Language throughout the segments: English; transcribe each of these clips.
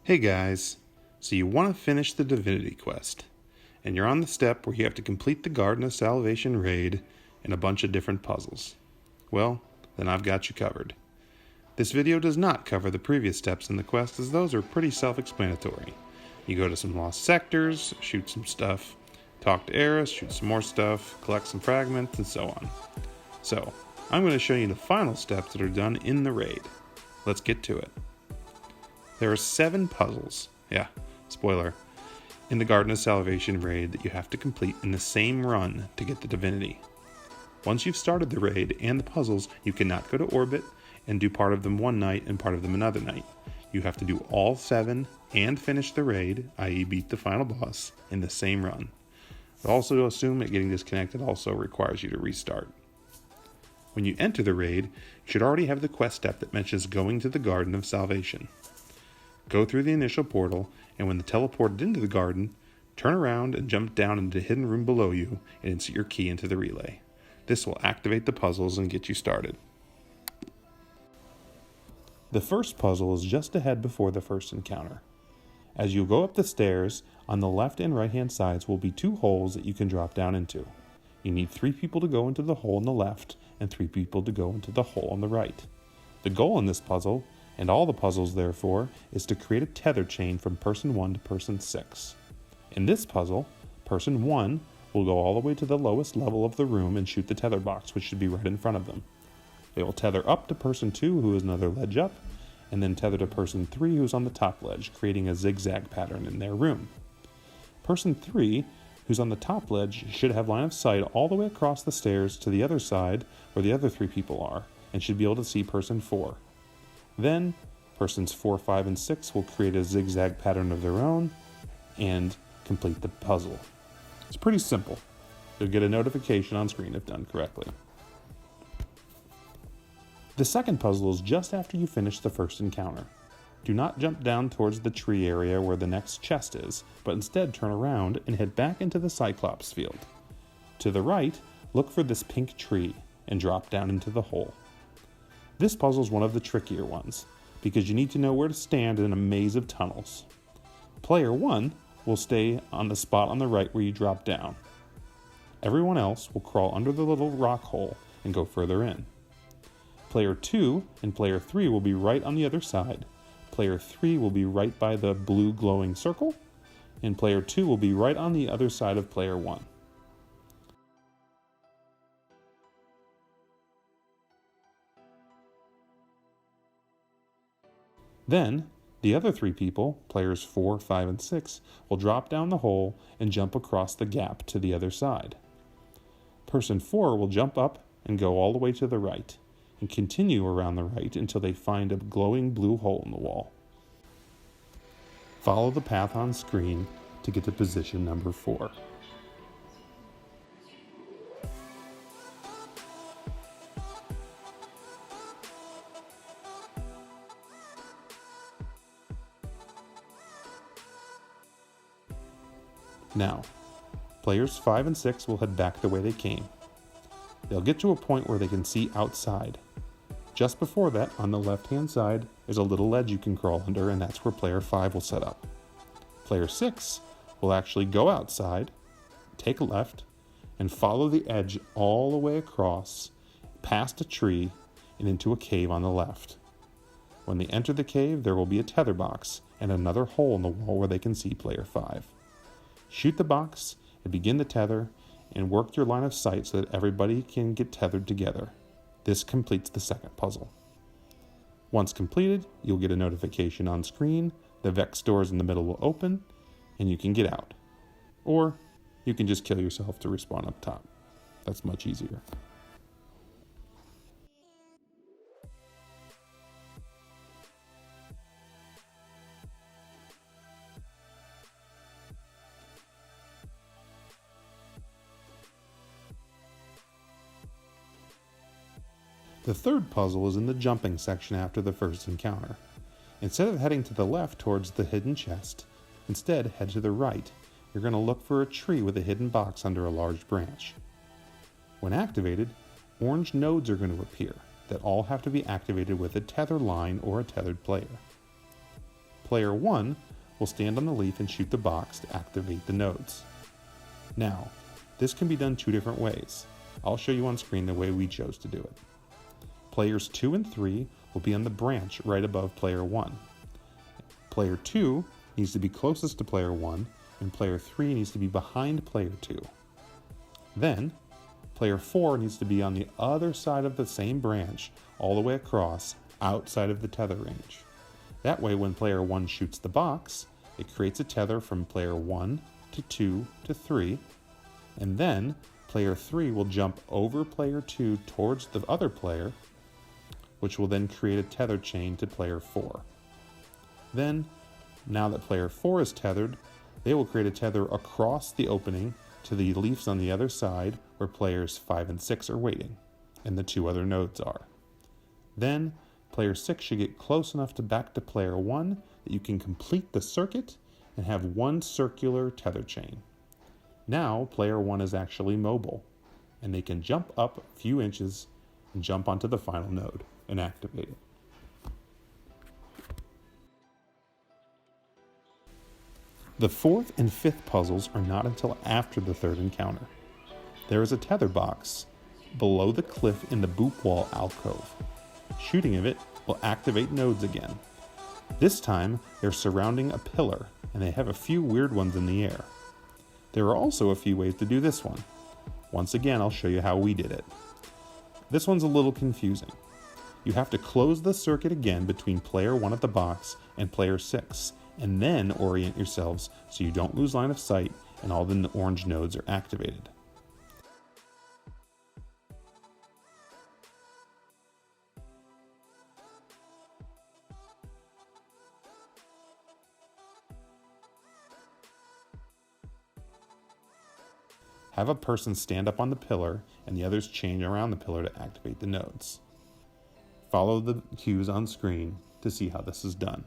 Hey guys, so you want to finish the Divinity quest, and you're on the step where you have to complete the Garden of Salvation raid and a bunch of different puzzles. Well, then I've got you covered. This video does not cover the previous steps in the quest, as those are pretty self-explanatory. You go to some lost sectors, shoot some stuff, talk to Eris, shoot some more stuff, collect some fragments, and so on. So, I'm going to show you the final steps that are done in the raid. Let's get to it. There are 7 puzzles, spoiler, in the Garden of Salvation raid that you have to complete in the same run to get the Divinity. Once you've started the raid and the puzzles, you cannot go to orbit and do part of them one night and part of them another night. You have to do all 7 and finish the raid, i.e. beat the final boss, in the same run. But also assume that getting disconnected also requires you to restart. When you enter the raid, you should already have the quest step that mentions going to the Garden of Salvation. Go through the initial portal, and when teleported into the garden, turn around and jump down into the hidden room below you and insert your key into the relay. This will activate the puzzles and get you started. The first puzzle is just ahead before the first encounter. As you go up the stairs, on the left and right hand sides will be 2 holes that you can drop down into. You need 3 people to go into the hole on the left and 3 people to go into the hole on the right. The goal in this puzzle, and all the puzzles therefore, is to create a tether chain from person 1 to person 6. In this puzzle, person 1 will go all the way to the lowest level of the room and shoot the tether box, which should be right in front of them. They will tether up to person 2, who is another ledge up, and then tether to person 3, who's on the top ledge, creating a zigzag pattern in their room. Person 3, who's on the top ledge, should have line of sight all the way across the stairs to the other side where the other 3 people are, and should be able to see person 4. Then, persons 4, 5, and 6 will create a zigzag pattern of their own and complete the puzzle. It's pretty simple. You'll get a notification on screen if done correctly. The second puzzle is just after you finish the first encounter. Do not jump down towards the tree area where the next chest is, but instead turn around and head back into the Cyclops field. To the right, look for this pink tree and drop down into the hole. This puzzle is one of the trickier ones, because you need to know where to stand in a maze of tunnels. Player 1 will stay on the spot on the right where you drop down. Everyone else will crawl under the little rock hole and go further in. Player 2 and Player 3 will be right on the other side. Player 3 will be right by the blue glowing circle, and Player 2 will be right on the other side of Player 1. Then, the other 3 people, players 4, 5, and 6, will drop down the hole and jump across the gap to the other side. Person 4 will jump up and go all the way to the right, and continue around the right until they find a glowing blue hole in the wall. Follow the path on screen to get to position number 4. Now, players 5 and 6 will head back the way they came. They'll get to a point where they can see outside. Just before that, on the left-hand side, there's a little ledge you can crawl under, and that's where player 5 will set up. Player 6 will actually go outside, take a left, and follow the edge all the way across, past a tree, and into a cave on the left. When they enter the cave, there will be a tether box and another hole in the wall where they can see player 5. Shoot the box and begin the tether, and work your line of sight so that everybody can get tethered together. This completes the second puzzle. Once completed, you'll get a notification on screen, the Vex doors in the middle will open, and you can get out. Or you can just kill yourself to respawn up top. That's much easier. The third puzzle is in the jumping section after the first encounter. Instead of heading to the left towards the hidden chest, instead head to the right. You're going to look for a tree with a hidden box under a large branch. When activated, orange nodes are going to appear that all have to be activated with a tether line or a tethered player. player 1 will stand on the leaf and shoot the box to activate the nodes. Now, this can be done two different ways. I'll show you on screen the way we chose to do it. Players 2 and 3 will be on the branch right above player 1. Player 2 needs to be closest to player 1, and player 3 needs to be behind player 2. Then, player 4 needs to be on the other side of the same branch, all the way across, outside of the tether range. That way, when player 1 shoots the box, it creates a tether from player 1 to 2 to 3, and then player 3 will jump over player 2 towards the other player, which will then create a tether chain to player 4. Then, now that player 4 is tethered, they will create a tether across the opening to the leaves on the other side where players 5 and 6 are waiting, and the two other nodes are. Then, player 6 should get close enough to back to player 1 that you can complete the circuit and have one circular tether chain. Now, player 1 is actually mobile, and they can jump up a few inches and jump onto the final node and activate it. The fourth and fifth puzzles are not until after the third encounter. There is a tether box below the cliff in the boop wall alcove. Shooting of it will activate nodes again. This time, they're surrounding a pillar, and they have a few weird ones in the air. There are also a few ways to do this one. Once again, I'll show you how we did it. This one's a little confusing. You have to close the circuit again between player 1 at the box and player 6, and then orient yourselves so you don't lose line of sight and all the orange nodes are activated. Have a person stand up on the pillar and the others chain around the pillar to activate the nodes. Follow the cues on screen to see how this is done.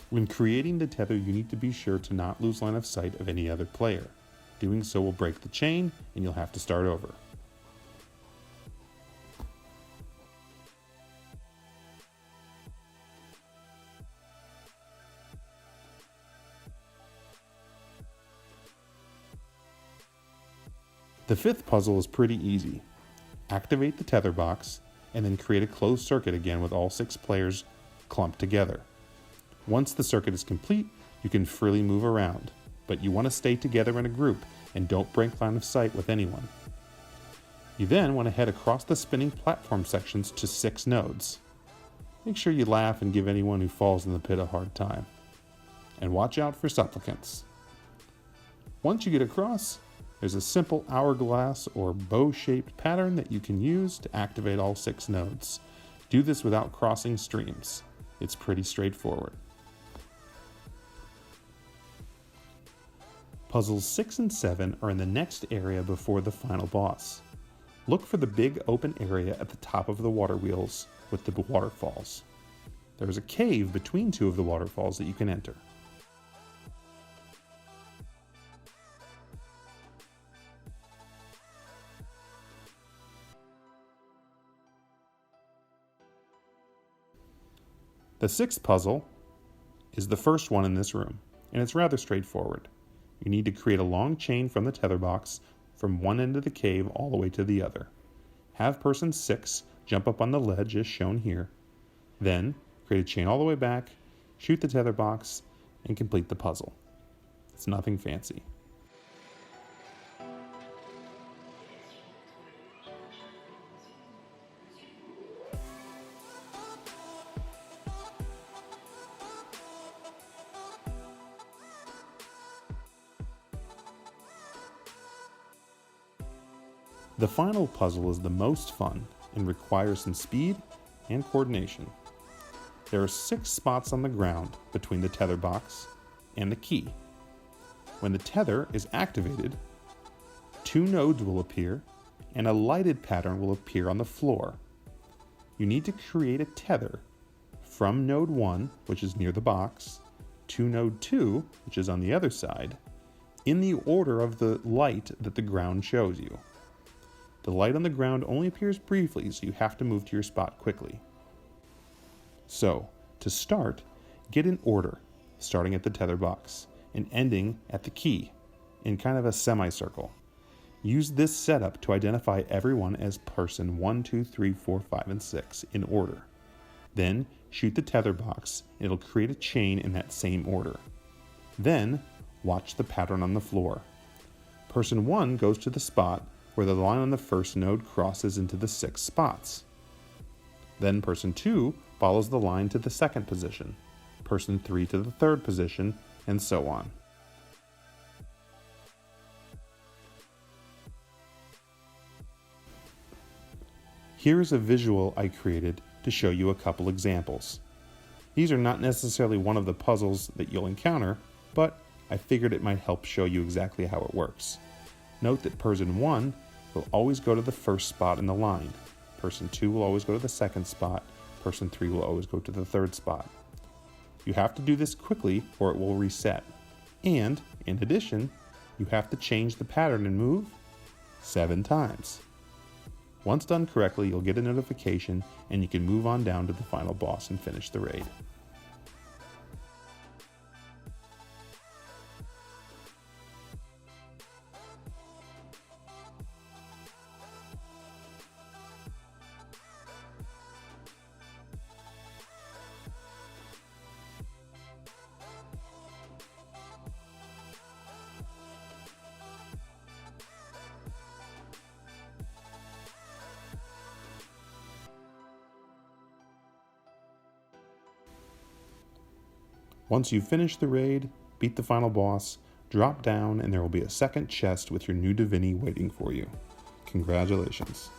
When creating the tether, you need to be sure to not lose line of sight of any other player. Doing so will break the chain and you'll have to start over. The fifth puzzle is pretty easy. Activate the tether box and then create a closed circuit again with all 6 players clumped together. Once the circuit is complete, you can freely move around, but you want to stay together in a group and don't break line of sight with anyone. You then want to head across the spinning platform sections to 6 nodes. Make sure you laugh and give anyone who falls in the pit a hard time. And watch out for supplicants. Once you get across, there's a simple hourglass or bow-shaped pattern that you can use to activate all 6 nodes. Do this without crossing streams. It's pretty straightforward. Puzzles 6 and 7 are in the next area before the final boss. Look for the big open area at the top of the water wheels with the waterfalls. There is a cave between 2 of the waterfalls that you can enter. The 6th puzzle is the first one in this room, and it's rather straightforward. You need to create a long chain from the tether box from one end of the cave all the way to the other. Have person 6 jump up on the ledge as shown here. Then, create a chain all the way back, shoot the tether box, and complete the puzzle. It's nothing fancy. The final puzzle is the most fun and requires some speed and coordination. There are 6 spots on the ground between the tether box and the key. When the tether is activated, 2 nodes will appear and a lighted pattern will appear on the floor. You need to create a tether from node 1, which is near the box, to node 2, which is on the other side, in the order of the light that the ground shows you. The light on the ground only appears briefly, so you have to move to your spot quickly. So, to start, get in order, starting at the tether box and ending at the key, in kind of a semicircle. Use this setup to identify everyone as person 1, 2, 3, 4, 5, and 6 in order. Then, shoot the tether box, and it'll create a chain in that same order. Then, watch the pattern on the floor. Person 1 goes to the spot where the line on the first node crosses into the 6 spots. Then person 2 follows the line to the second position, person 3 to the third position, and so on. Here is a visual I created to show you a couple examples. These are not necessarily one of the puzzles that you'll encounter, but I figured it might help show you exactly how it works. Note that person 1 will always go to the first spot in the line. Person 2 will always go to the second spot. Person 3 will always go to the third spot. You have to do this quickly or it will reset. And, in addition, you have to change the pattern and move 7 times. Once done correctly, you'll get a notification and you can move on down to the final boss and finish the raid. Once you finish the raid, beat the final boss, drop down and there will be a second chest with your new Divinity waiting for you. Congratulations.